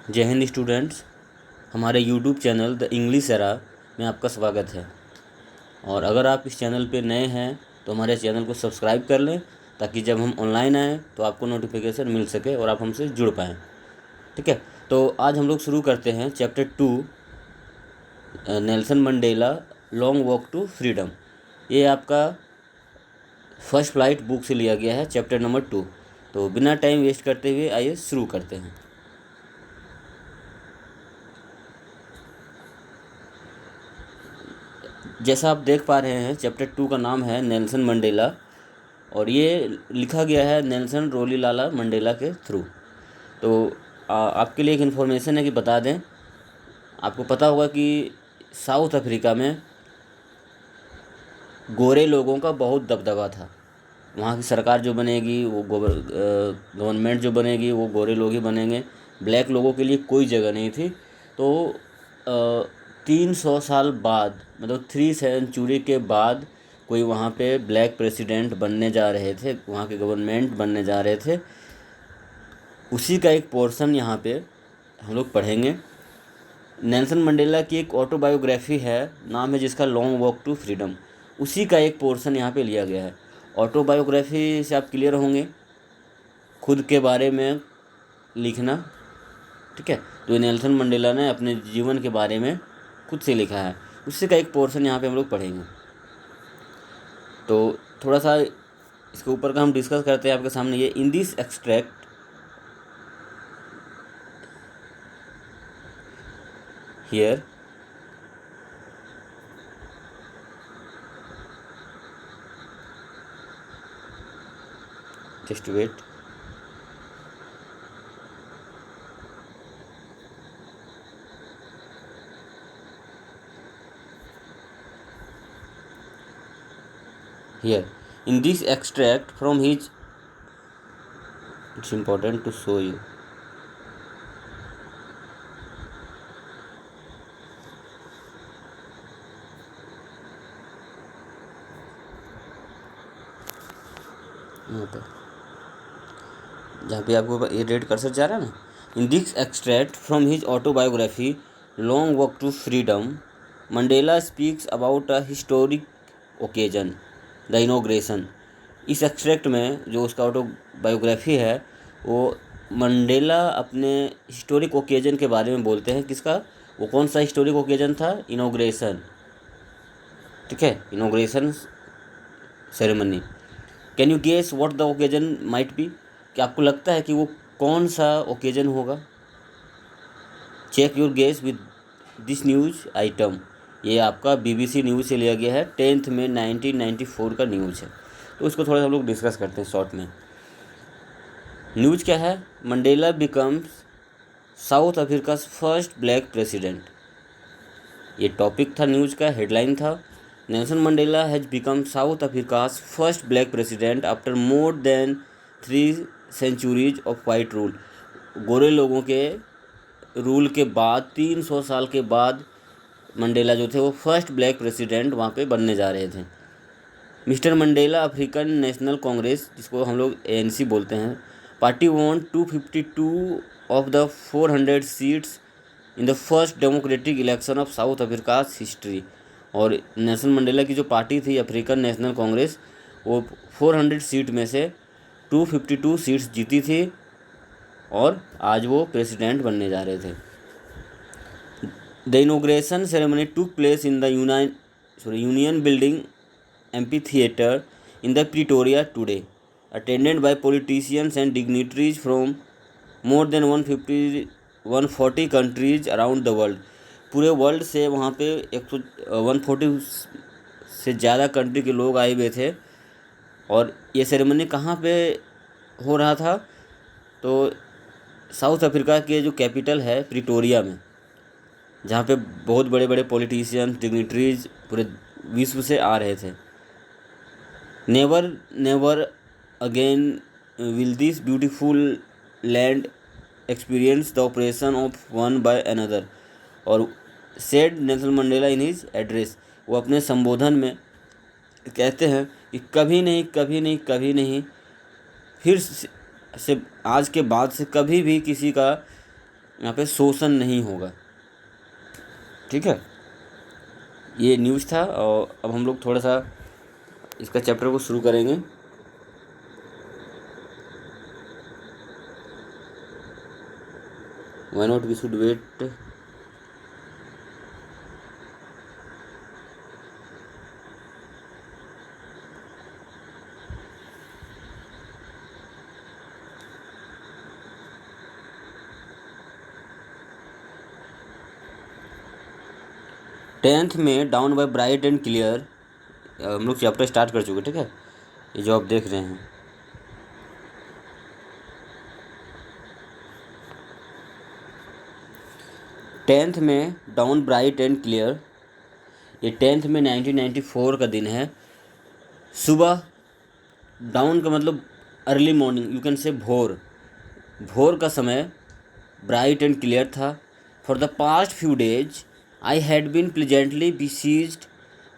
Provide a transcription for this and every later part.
जय हिंद स्टूडेंट्स। हमारे YouTube channel the English era में आपका स्वागत है। और अगर आप इस चैनल पे नए हैं तो हमारे चैनल को सब्सक्राइब कर लें, ताकि जब हम ऑनलाइन आएँ तो आपको नोटिफिकेशन मिल सके और आप हमसे जुड़ पाएँ। ठीक है, तो आज हम लोग शुरू करते हैं chapter 2, Nelson Mandela long walk to freedom. ये आपका फर्स्ट फ्लाइट बुक से लिया गया है, चैप्टर नंबर 2। तो बिना टाइम वेस्ट करते हुए आइए शुरू करते हैं। जैसा आप देख पा रहे हैं, चैप्टर 2 का नाम है नेल्सन मंडेला, और ये लिखा गया है नेल्सन रोलीलाला मंडेला के थ्रू। तो आपके लिए एक इन्फॉर्मेशन है कि बता दें, आपको पता होगा कि साउथ अफ्रीका में गोरे लोगों का बहुत दबदबा था। वहाँ की सरकार जो बनेगी, वो गवर्नमेंट जो बनेगी, वो गोरे लोग ही बनेंगे। ब्लैक लोगों के लिए कोई जगह नहीं थी। तो 300 साल बाद, मतलब 3 सेंचुरी के बाद कोई वहाँ पे ब्लैक प्रेसिडेंट बनने जा रहे थे, वहाँ के गवर्नमेंट बनने जा रहे थे। उसी का एक पोर्शन यहाँ पे हम लोग पढ़ेंगे। नेल्सन मंडेला की एक ऑटोबायोग्राफी है, नाम है जिसका लॉन्ग वॉक टू फ्रीडम। उसी का एक पोर्शन यहाँ पे लिया गया है। ऑटोबायोग्राफी से आप क्लियर होंगे, खुद के बारे में लिखना। ठीक है, तो ये नेल्सन मंडेला ने अपने जीवन के बारे में खुद से लिखा है, उसी का एक पोर्शन यहाँ पे हम लोग पढ़ेंगे। तो थोड़ा सा इसके ऊपर का हम डिस्कस करते हैं आपके सामने। ये in this extract here just wait. Here, in this extract from his, it's important to show you. यहाँ पर जहाँ पे आपको ये रेड कर्सर जा रहा है ना, in this extract from his autobiography long walk to freedom, Mandela speaks about a historic occasion, the inauguration. इस एक्सट्रैक्ट में जो उसका ऑटोबायोग्राफी है, वो मंडेला अपने हिस्टोरिक ओकेजन के बारे में बोलते हैं। किसका? वो कौन सा हिस्टोरिक ओकेजन था? इनॉग्रेशन। ठीक है, inauguration ceremony. Can you guess what the occasion might be? क्या आपको लगता है कि वो कौन सा ओकेजन होगा? Check your guess with this news item. ये आपका BBC न्यूज़ से लिया गया है, 10 मई 1994 का न्यूज़ है। तो उसको थोड़ा सा हम लोग डिस्कस करते हैं शॉर्ट में। न्यूज़ क्या है? Mandela becomes South Africa first black president. ये टॉपिक था, न्यूज़ का हेडलाइन था। Nelson Mandela has become South Africa's first black president after more than 3 centuries of white rule. गोरे लोगों के रूल के बाद 300 साल के बाद मंडेला जो थे वो फर्स्ट ब्लैक प्रेसिडेंट वहाँ पे बनने जा रहे थे। Mister Mandela African National Congress, जिसको हम लोग ANC बोलते हैं, party won 252 of the 400 seats in the first democratic election of South Africa's history. और नेल्सन मंडेला की जो पार्टी थी, अफ्रीकन नेशनल कांग्रेस, वो 400 सीट में से 252 सीट्स जीती थी, और आज वो प्रेसिडेंट बनने जा रहे थे। The inauguration ceremony took place in the union building amphitheater in the Pretoria today, attended by politicians and dignitaries from more than 140 countries around the world। पूरे वर्ल्ड से वहाँ पे 140 से ज़्यादा कंट्री के लोग आए हुए थे। और ये सेरेमनी कहाँ पे हो रहा था? तो साउथ अफ्रीका के जो कैपिटल है प्रिटोरिया में, जहाँ पे बहुत बड़े बड़े पॉलिटिशियन, डिग्निटरीज पूरे विश्व से आ रहे थे। Never again will this beautiful land experience the oppression of one by another. और said Nelson Mandela in his address, वो अपने संबोधन में कहते हैं कि कभी नहीं, कभी नहीं, कभी नहीं, फिर से आज के बाद से कभी भी किसी का यहाँ पे शोषण नहीं होगा। ठीक है, ये न्यूज़ था। और अब हम लोग थोड़ा सा इसका चैप्टर को शुरू करेंगे। Why not we should wait. Tenth May down by bright and clear, हम लोग चैप्टर स्टार्ट कर चुके। ठीक है, ये जो आप देख रहे हैं, tenth May down bright and clear, ये टेंथ में 1994 का दिन है। सुबह, डाउन का मतलब early morning, you can say भोर, भोर का समय ब्राइट एंड क्लियर था। For the past few days I had been pleasantly besieged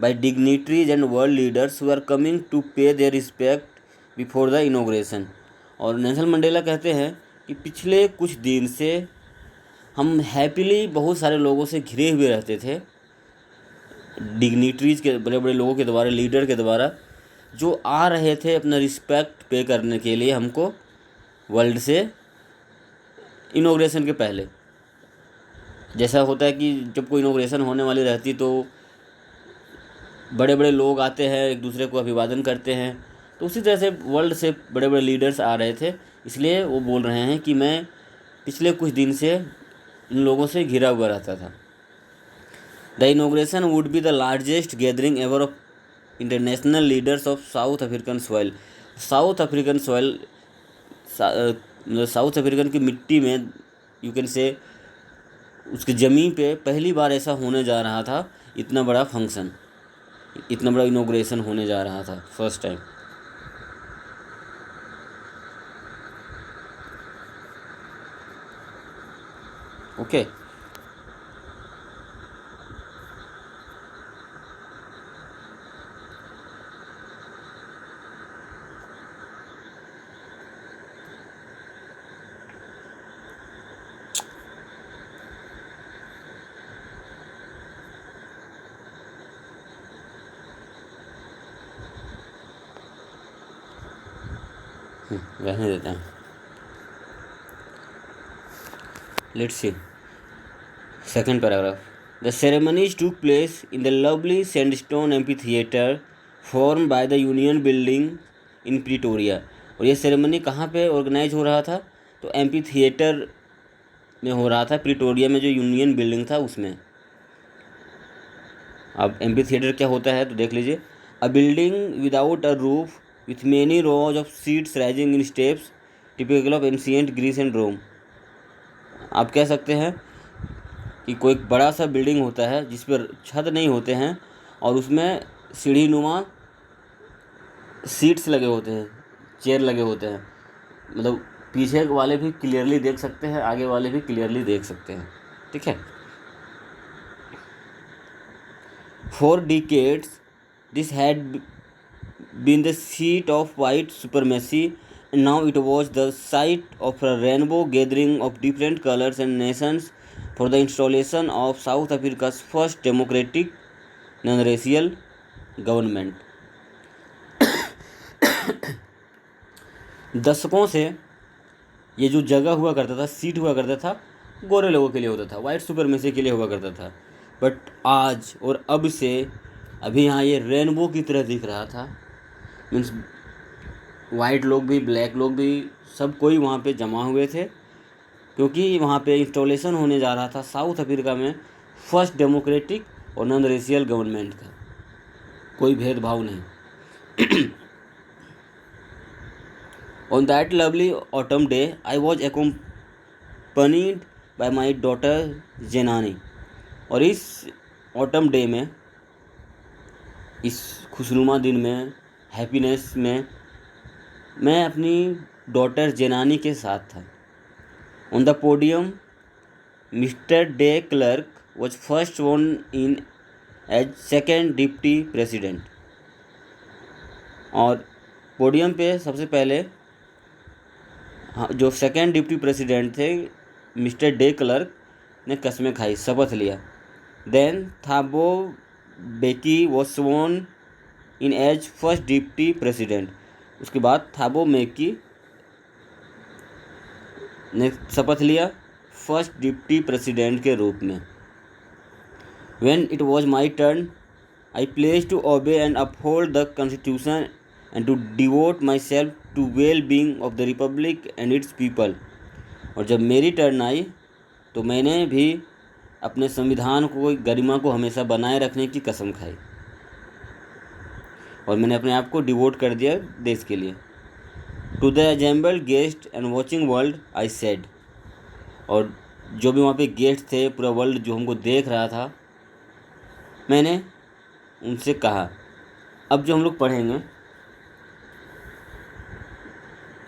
by dignitaries and world leaders who are coming to pay their respect before the inauguration। और Nelson Mandela कहते हैं कि पिछले कुछ दिन से हम हैप्पीली बहुत सारे लोगों से घिरे हुए रहते थे, डिग्निटरीज के, बड़े बड़े लोगों के द्वारा, लीडर के द्वारा, जो आ रहे थे अपना रिस्पेक्ट पे करने के लिए हमको वर्ल्ड से इनॉग्रेशन के पहले। जैसा होता है कि जब कोई इनॉग्रेशन होने वाली रहती तो बड़े बड़े लोग आते हैं, एक दूसरे को अभिवादन करते हैं, तो उसी तरह से वर्ल्ड से बड़े बड़े लीडर्स आ रहे थे। इसलिए वो बोल रहे हैं कि मैं पिछले कुछ दिन से इन लोगों से घिरा हुआ रहता था। The inauguration would be the largest gathering ever of international leaders of south African soil. South African soil, मतलब साउथ अफ्रीकन की मिट्टी में, यू कैन से उसकी ज़मीन पे पहली बार ऐसा होने जा रहा था, इतना बड़ा फंक्शन, इतना बड़ा इनॉग्रेशन होने जा रहा था, फर्स्ट टाइम। ओके, रहने देते हैं। Let's see second paragraph. The ceremonies टूक place in the lovely sandstone amphitheatre form by the union building in Pretoria. और ये सेरेमनी कहाँ पे ऑर्गेनाइज हो रहा था? तो एम्फीथिएटर में हो रहा था, प्रिटोरिया में जो यूनियन बिल्डिंग था उसमें। अब एम्फीथिएटर क्या होता है तो देख लीजिए। A building without a roof with many rows of seats rising in steps typical of ancient Greece and Rome. आप कह सकते हैं कि कोई एक बड़ा सा बिल्डिंग होता है जिस पर छत नहीं होते हैं और उसमें सीढ़ी नुमा सीट्स लगे होते हैं, चेयर लगे होते हैं, मतलब पीछे वाले भी क्लियरली देख सकते हैं, आगे वाले भी क्लियरली देख सकते हैं। ठीक है। For decades this had been the seat of white supremacy, and now it was the site of a rainbow gathering of different colors and nations for the installation of South Africa's first democratic non-racial government। दशकों से ये जो जगह हुआ करता था, seat हुआ करता था, गोरे लोगों के लिए होता था, वाइट सुपरमेसी के लिए हुआ करता था। बट आज और अब से अभी यहाँ ये रेनबो की तरह दिख रहा था। मीन्स वाइट लोग भी, ब्लैक लोग भी, सब कोई वहाँ पे जमा हुए थे, क्योंकि वहाँ पे इंस्टॉलेशन होने जा रहा था साउथ अफ्रीका में फर्स्ट डेमोक्रेटिक और नॉन रेशियल गवर्नमेंट का। कोई भेदभाव नहीं। On that lovely autumn day I was accompanied by my daughter Zenani. और इस ऑटम डे में, इस खुशनुमा दिन में, हैप्पीनेस में, मैं अपनी डॉटर जेनानी के साथ था। On the podium Mr de Klerk was first स्worn in as second deputy president. और पोडियम पे सबसे पहले जो सेकेंड डिप्टी प्रेसिडेंट थे मिस्टर डे क्लर्क ने कस्में खाई, शपथ लिया। Then Thabo Mbeki was sworn in as first deputy president. उसके बाद थाबो मेकी ने शपथ लिया फर्स्ट डिप्टी प्रेसिडेंट के रूप में। When it was my turn, I pledged to obey and uphold the Constitution and to devote myself to well-being of the Republic and its people। और जब मेरी टर्न आई तो मैंने भी अपने संविधान को, गरिमा को हमेशा बनाए रखने की कसम खाई और मैंने अपने आप को डिवोट कर दिया देश के लिए। To the assembled guest and watching world I said. और जो भी वहाँ पे गेस्ट थे, पूरा वर्ल्ड जो हमको देख रहा था, मैंने उनसे कहा। अब जो हम लोग पढ़ेंगे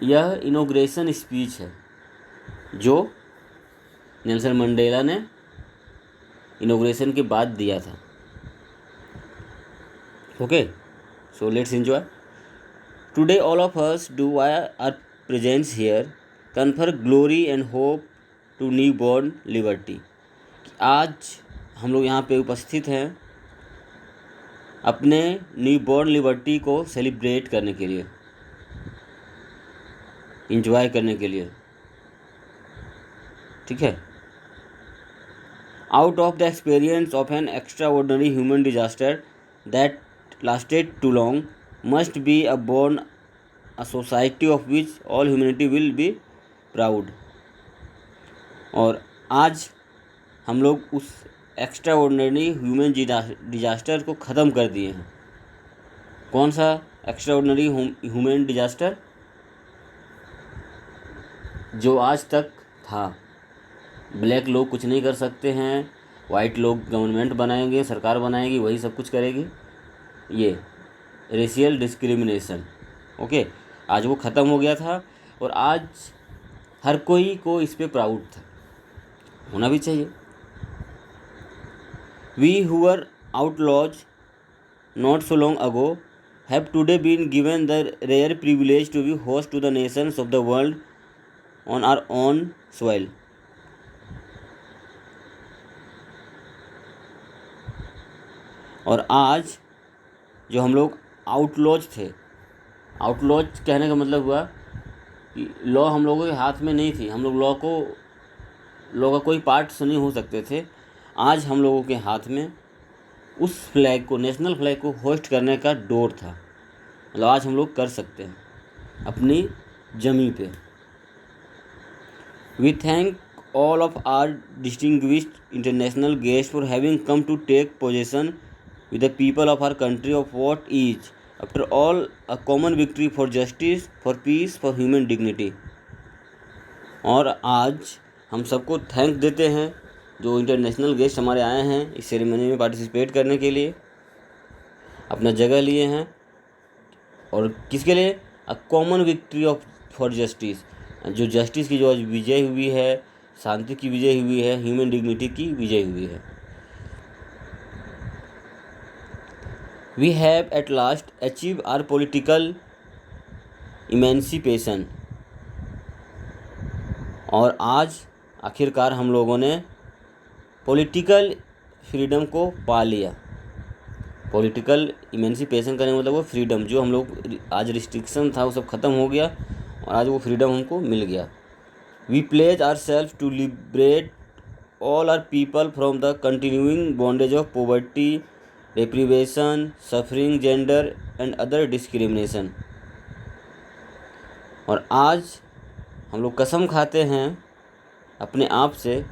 यह इनॉग्रेशन स्पीच है जो नेल्सन मंडेला ने इनॉग्रेशन के बाद दिया था। Okay, so let's enjoy. Today all of us do our presence here confer glory and hope to new born liberty. आज हम लोग यहाँ पे उपस्थित हैं अपने न्यू बॉर्न लिबर्टी को सेलिब्रेट करने के लिए, इंजॉय करने के लिए। ठीक है। Out of the experience of an extraordinary human disaster that lasted too long must be a born a society of which all humanity will be proud. और आज हम लोग उस एक्स्ट्रा ऑर्डिनरी ह्यूमन डिजास्टर को ख़त्म कर दिए हैं। कौन सा एक्स्ट्रा ऑर्डिनरी ह्यूमन डिजास्टर? जो आज तक था। ब्लैक लोग कुछ नहीं कर सकते हैं, वाइट लोग गवर्नमेंट बनाएंगे, सरकार बनाएगी, वही सब कुछ करेगी। ये रेशियल डिस्क्रिमिनेशन, ओके, आज वो ख़त्म हो गया था और आज हर कोई को इस पे प्राउड था, होना भी चाहिए। We who were outlaws not so long ago have today been given the rare privilege to be host to the nations of the world on our own soil। और आज जो हम लोग आउटलॉज थे, आउटलॉज कहने का मतलब हुआ कि लॉ हम लोगों के हाथ में नहीं थी, हम लोग लॉ का कोई पार्ट नहीं हो सकते थे। आज हम लोगों के हाथ में उस फ्लैग को, नेशनल फ्लैग को होस्ट करने का डोर था। मतलब आज हम लोग कर सकते हैं अपनी ज़मीं पे। We thank all of our distinguished international guest for having come to take position with the people of our country of what is after all a common victory for justice, for peace, for human dignity. और आज हम सबको thank देते हैं जो international guest हमारे आए हैं इस सेरेमनी में पार्टिसिपेट करने के लिए, अपना जगह लिए हैं। और किसके लिए? अ common victory of for justice, जो जस्टिस की जो आज विजय हुई है, शांति की विजय हुई है, ह्यूमन डिग्निटी की विजय हुई है। We have at last achieve our political emancipation. और आज आखिरकार हम लोगों ने पॉलिटिकल फ्रीडम को पा लिया। पॉलिटिकल इमेंसिपेशन करने का मतलब वो फ्रीडम, जो हम लोग आज रिस्ट्रिक्शन था वो सब ख़त्म हो गया और आज वो फ्रीडम हमको मिल गया। We pledge our self to liberate all our people from the continuing bondage of poverty, deprivation, suffering, gender and other discrimination. और आज हम लोग कसम खाते हैं अपने आप से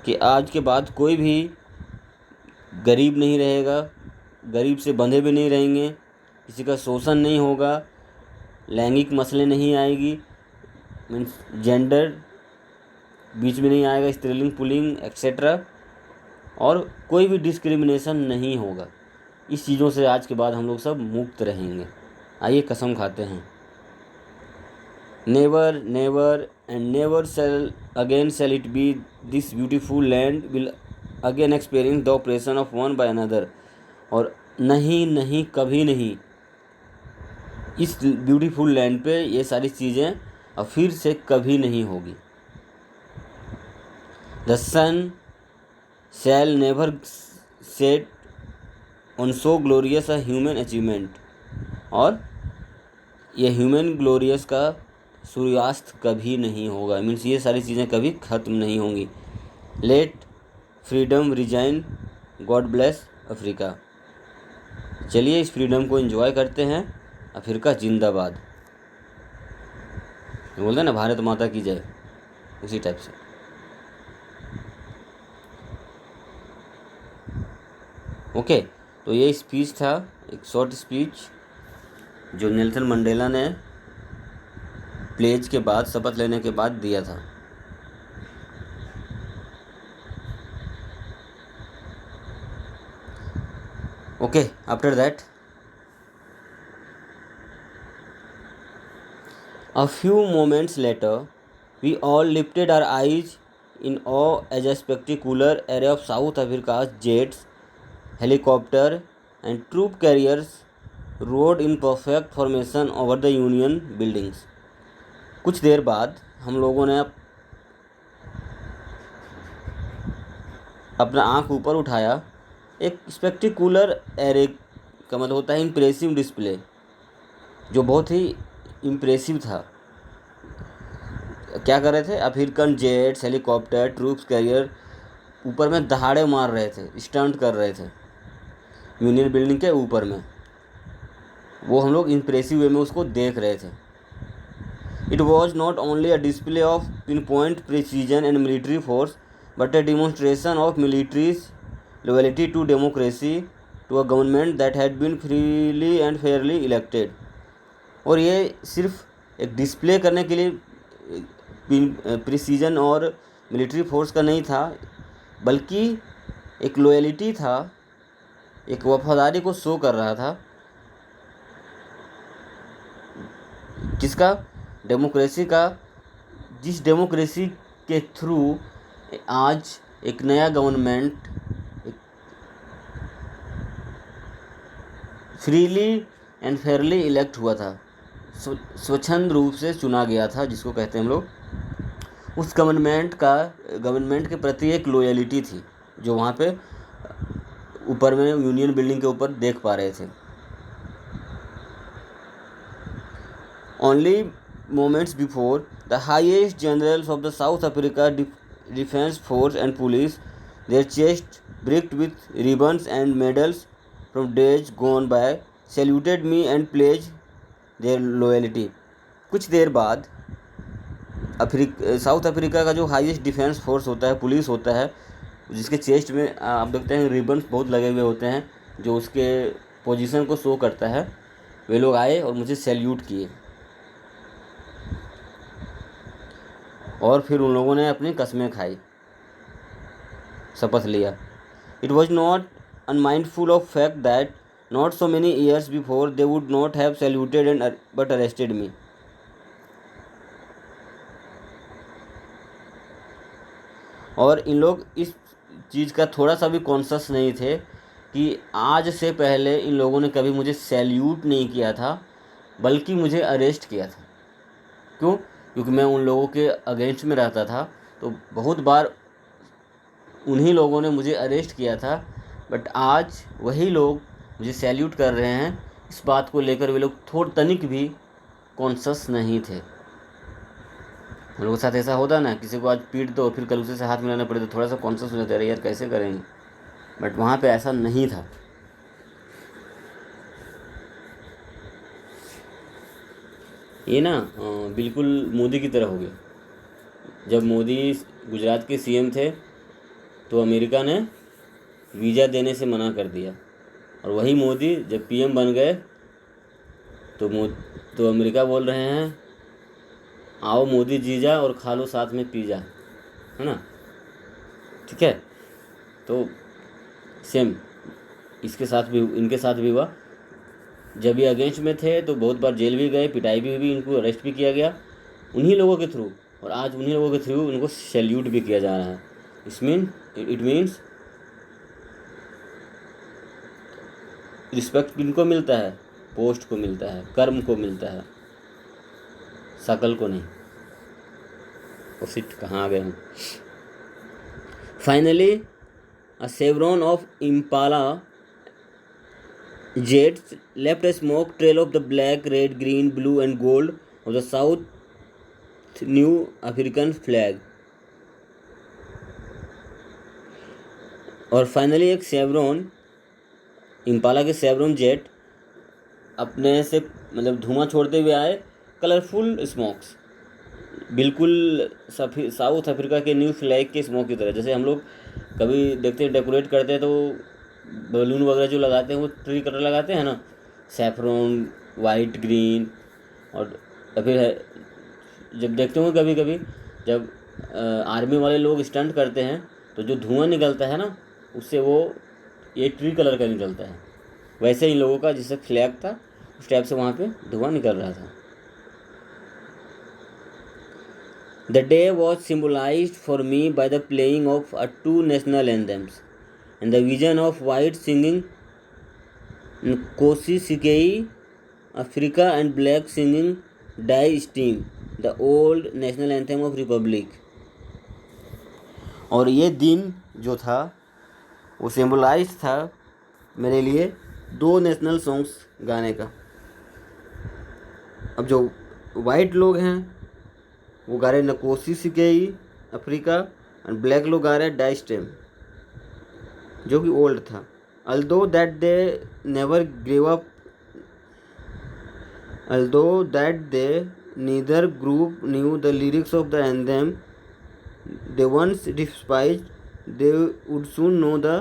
कि आज के बाद कोई भी गरीब नहीं रहेगा, गरीब से बंधे भी नहीं रहेंगे, किसी का शोषण नहीं होगा, लैंगिक मसले नहीं आएगी, मीन्स जेंडर बीच में नहीं आएगा, स्त्रीलिंग पुल्लिंग एक्सेट्रा, और कोई भी डिस्क्रिमिनेशन नहीं होगा। इस चीज़ों से आज के बाद हम लोग सब मुक्त रहेंगे। आइए कसम खाते हैं। Never never and never shall it be this beautiful land will again experience the oppression of one by another। और नहीं नहीं, कभी नहीं इस ब्यूटीफुल लैंड पे ये सारी चीज़ें अब फिर से कभी नहीं होगी। The sun shall never set on so glorious a human achievement, और ये ह्यूमन ग्लोरियस का सूर्यास्त कभी नहीं होगा। मीन्स ये सारी चीज़ें कभी ख़त्म नहीं होंगी। Let freedom reign, God bless Africa. चलिए इस फ्रीडम को एंजॉय करते हैं। अफ्रीका जिंदाबाद। बोलते हैं ना भारत माता की जय, उसी टाइप से। ओके, तो ये स्पीच था, एक शॉर्ट स्पीच जो नेल्सन मंडेला ने प्लेज के बाद, शपथ लेने के बाद दिया था। Okay, after that a few moments later we all lifted our eyes in awe as a spectacular array of South Africa's jets, helicopter and troop carriers rode in perfect formation over the Union buildings. कुछ देर बाद हम लोगों ने अपना आँख ऊपर उठाया। एक स्पेक्टिकुलर एरे का मतलब होता है इम्प्रेसिव डिस्प्ले, जो बहुत ही इम्प्रेसिव था। क्या कर रहे थे? African jets, helicopter, troops carrier ऊपर में दहाड़े मार रहे थे, स्टंट कर रहे थे यूनियन बिल्डिंग के ऊपर में। वो हम लोग इम्प्रेसिव वे में उसको देख रहे थे। It was not only a display of pin point precision and military force but a demonstration of military's loyalty to democracy, to a government that had been freely and fairly elected. और ये सिर्फ एक display करने के लिए precision और military force का नहीं था, बल्कि एक लॉयल्टी था, एक वफादारी को शो कर रहा था। किसका? डेमोक्रेसी का। जिस डेमोक्रेसी के थ्रू आज एक नया government freely and Fairlie elect हुआ था, स्वच्छंद रूप से चुना गया था, जिसको कहते हैं हम लोग। उस गवर्नमेंट के प्रति एक लॉयल्टी थी, जो वहाँ पे ऊपर में यूनियन बिल्डिंग के ऊपर देख पा रहे थे। Only moments before the highest generals of the South Africa defence force and police, their chest bricked with ribbons and medals from days gone by, saluted me and pledged their loyalty. कुछ देर बाद south Africa का जो highest defence force होता है, police होता है, जिसके chest में आप देखते हैं रिबन्स बहुत लगे हुए होते हैं, जो उसके पोजीशन को शो करता है। वे लोग आए और मुझे सैल्यूट किए, और फिर उन लोगों ने अपनी कस्में खाई, शपथ लिया। It was not unmindful of fact that not so many years before they would not have saluted and but arrested me. और इन लोग इस चीज़ का थोड़ा सा भी कॉन्शस नहीं थे कि आज से पहले इन लोगों ने कभी मुझे सैल्यूट नहीं किया था, बल्कि मुझे अरेस्ट किया था। क्यों? क्योंकि मैं उन लोगों के अगेंस्ट में रहता था, तो बहुत बार उन्हीं लोगों ने मुझे अरेस्ट किया था। बट आज वही लोग मुझे सैल्यूट कर रहे हैं। इस बात को लेकर वे लोग थोड़ा तनिक भी कॉन्शस नहीं थे। हम लोगों के साथ ऐसा होता ना, किसी को आज पीट दो फिर कल उसे से हाथ मिलाना पड़े, तो थोड़ा सा कॉन्शस हो जाता है, यार कैसे करेंगे। बट वहाँ पे ऐसा नहीं था। ये ना बिल्कुल मोदी की तरह हो गया। जब मोदी गुजरात के सीएम थे तो अमेरिका ने वीज़ा देने से मना कर दिया, और वही मोदी जब पीएम बन गए तो अमेरिका बोल रहे हैं आओ मोदी जीजा और खा लो साथ में पिज़्ज़ा, है ना। ठीक है, तो सेम इसके साथ भी, इनके साथ भी हुआ। जब ये अगेंस्ट में थे तो बहुत बार जेल भी गए, पिटाई भी हुई, इनको अरेस्ट भी किया गया उन्हीं लोगों के थ्रू, और आज उन्हीं लोगों के थ्रू इनको सैल्यूट भी किया जा रहा है। इट मीन्स रिस्पेक्ट किनको मिलता है? पोस्ट को मिलता है, कर्म को मिलता है, शकल को नहीं। शिट, कहाँ आ गए हम। Finally a chevron of Impala jets left a smoke trail of the black, red, green, blue and gold of the South New African flag. और फाइनली एक शेवरॉन, इम्पाला के शेवरॉन जेट अपने से मतलब धुआं छोड़ते हुए आए, कलरफुल स्मोक्स, बिल्कुल साउथ अफ्रीका के न्यू फ्लैग के स्मोक की तरह। जैसे हम लोग कभी देखते हैं डेकोरेट करते हैं तो बलून वगैरह जो लगाते हैं वो ट्री कलर लगाते हैं ना, सैफरॉन, वाइट, ग्रीन। और फिर जब देखते होंगे कभी कभी जब आर्मी वाले लोग स्टंट करते हैं तो जो धुआं निकलता है ना उससे वो ये ट्री कलर का निकलता है। वैसे इन लोगों का जिससे फ्लैग था उस टाइप से वहाँ पे धुआं निकल रहा था। The day was symbolized for me by the playing of two national anthems and the vision of white singing Nkosi Sikei Africa and black singing Die Steam, the old national anthem of Republic। और ये दिन जो था वो symbolize था मेरे लिए दो नेशनल सॉन्ग्स गाने का। अब जो वाइट लोग हैं वो गा रहे नकोसी सिकेई अफ्रीका, एंड ब्लैक लोग गा रहे डाई स्टेम जो कि ओल्ड था। although that they never grew up although that they neither group knew the lyrics of the anthem they once despised, they would soon know the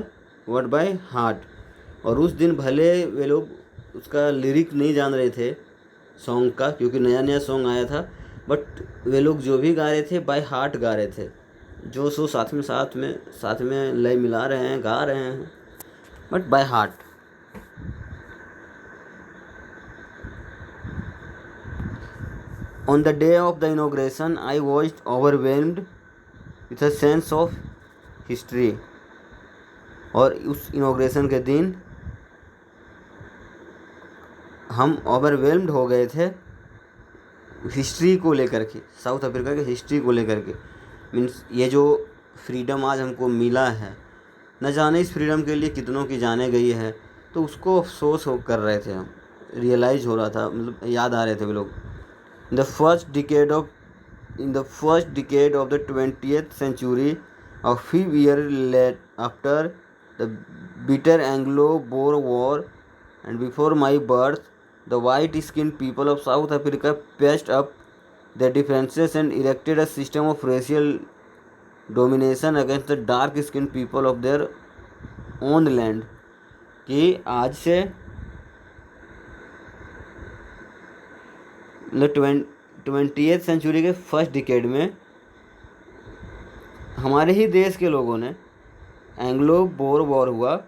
word by heart। और उस दिन भले वे लोग उसका lyric नहीं जान रहे थे सॉन्ग का, क्योंकि नया नया सॉन्ग आया था, बट वे लोग जो भी गा रहे थे बाय हार्ट गा रहे थे, जो सो साथ में लय मिला रहे हैं, गा रहे हैं, but by heart. On the day of the inauguration I was overwhelmed with a sense of history. और उस इनॉग्रेशन के दिन हम ओवरवेल्म्ड हो गए थे हिस्ट्री को लेकर के, साउथ अफ्रीका की हिस्ट्री को लेकर के। मीन्स ये जो फ्रीडम आज हमको मिला है, न जाने इस फ्रीडम के लिए कितनों की जाने गई है, तो उसको अफसोस कर रहे थे हम, रियलाइज़ हो रहा था, मतलब याद आ रहे थे वे लोग। इन the first decade of the 20th century, a few years after the bitter Anglo-Boer War and before my birth, the white-skinned people of South Africa patched up their differences and erected a system of racial domination against the dark-skinned people of their own land। कि आज से मतलब 20th century के first decade में हमारे ही देश के लोगों ने, एंग्लो बोर वॉर हुआ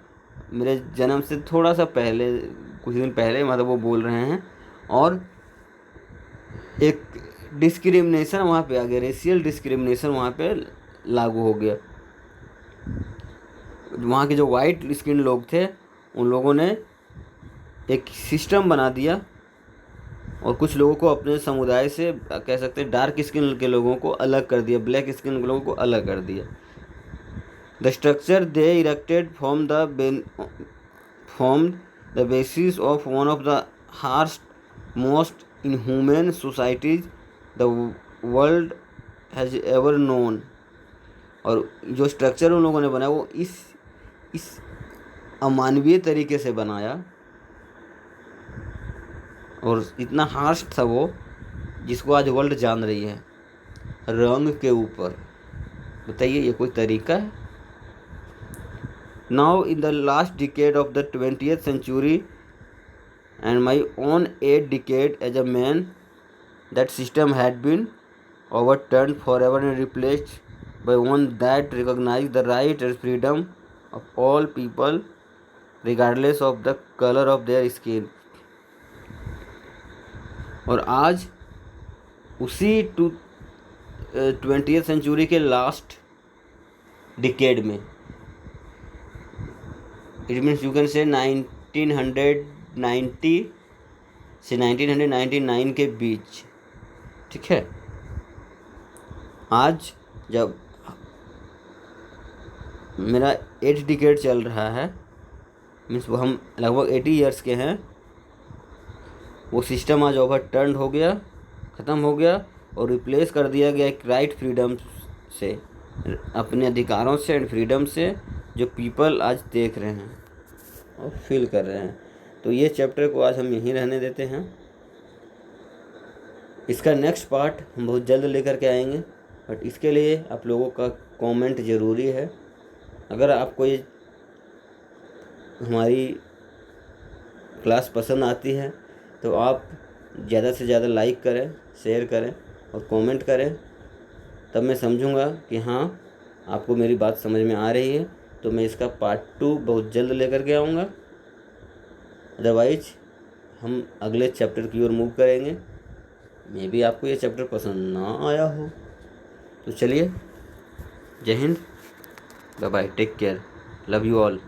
मेरे जन्म से थोड़ा सा पहले, कुछ दिन पहले, मतलब वो बोल रहे हैं, और एक डिस्क्रिमिनेशन वहाँ पे आ गया, रेशियल डिस्क्रिमिनेशन वहाँ पे लागू हो गया। वहाँ के जो वाइट स्किन लोग थे उन लोगों ने एक सिस्टम बना दिया और कुछ लोगों को अपने समुदाय से, कह सकते हैं डार्क स्किन के लोगों को अलग कर दिया, ब्लैक स्किन के लोगों को अलग कर दिया। The structure they erected form the basis of one of the harsh most inhuman societies the world has ever known. और जो स्ट्रक्चर उन लोगों ने बनाया वो इस अमानवीय तरीके से बनाया और इतना हार्श था वो, जिसको आज वर्ल्ड जान रही है रंग के ऊपर। बताइए ये कोई तरीका है? Now in the last decade of the 20th century and my own 8th decade as a man, that system had been overturned forever and replaced by one that recognized the right and freedom of all people regardless of the color of their skin। और आज उसी 20th century के last decade में, it means you can say 1990 से 1999 के बीच, ठीक है, आज जब मेरा 8 डिकेड चल रहा है, मीन्स वो हम लगभग 80 ईयर्स के हैं, वो सिस्टम आज ओवरटर्न हो गया, ख़त्म हो गया और रिप्लेस कर दिया गया एक राइट फ्रीडम से, अपने अधिकारों से एंड फ्रीडम से, जो पीपल आज देख रहे हैं और फील कर रहे हैं। तो ये चैप्टर को आज हम यहीं रहने देते हैं। इसका नेक्स्ट पार्ट हम बहुत जल्द लेकर के आएंगे, बट इसके लिए आप लोगों का कमेंट ज़रूरी है। अगर आपको ये हमारी क्लास पसंद आती है तो आप ज़्यादा से ज़्यादा लाइक करें, शेयर करें और कमेंट करें, तब मैं समझूंगा कि हाँ आपको मेरी बात समझ में आ रही है। तो मैं इसका पार्ट 2 बहुत जल्द लेकर के आऊँगा। अदरवाइज हम अगले चैप्टर की ओर मूव करेंगे। मे बी आपको ये चैप्टर पसंद ना आया हो। तो चलिए, जय हिंद, bye bye, take care, love you all.